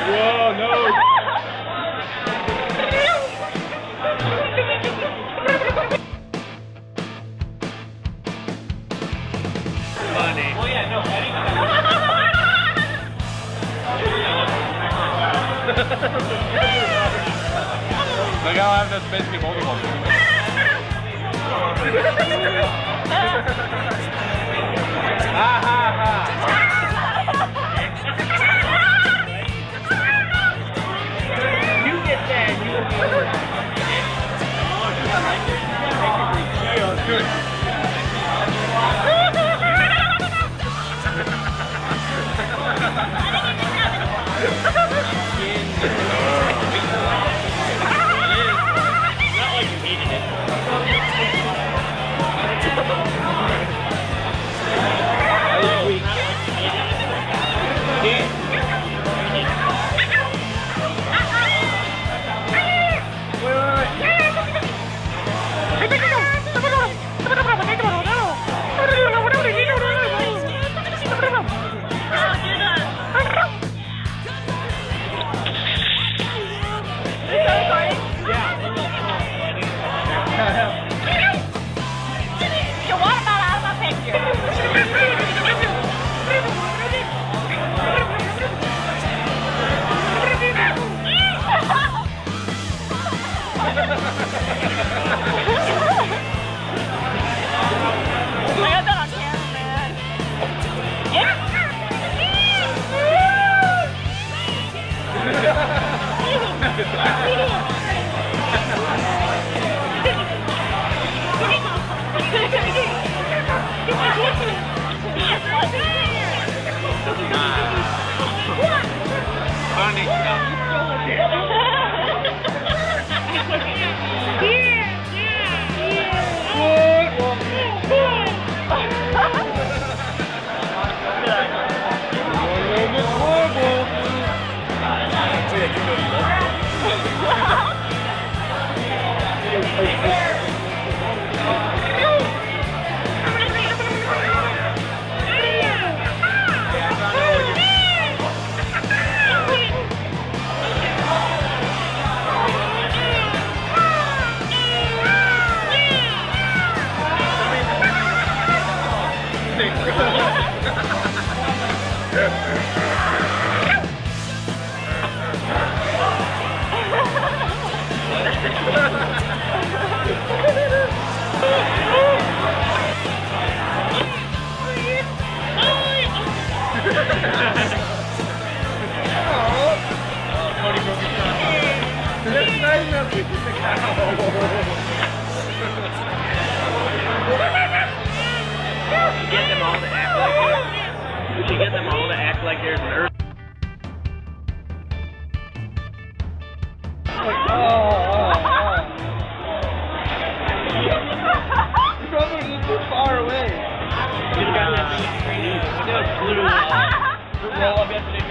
Whoa, no. Funny. Oh yeah, no. Look how I have this basically multiple. Ha ha ha. You get that, you will be over. Good. Funny stuff. Get them all to act like this. We should get them all to act like there's an earth. Brother, this is too far away. You got that thing. Roll up yesterday.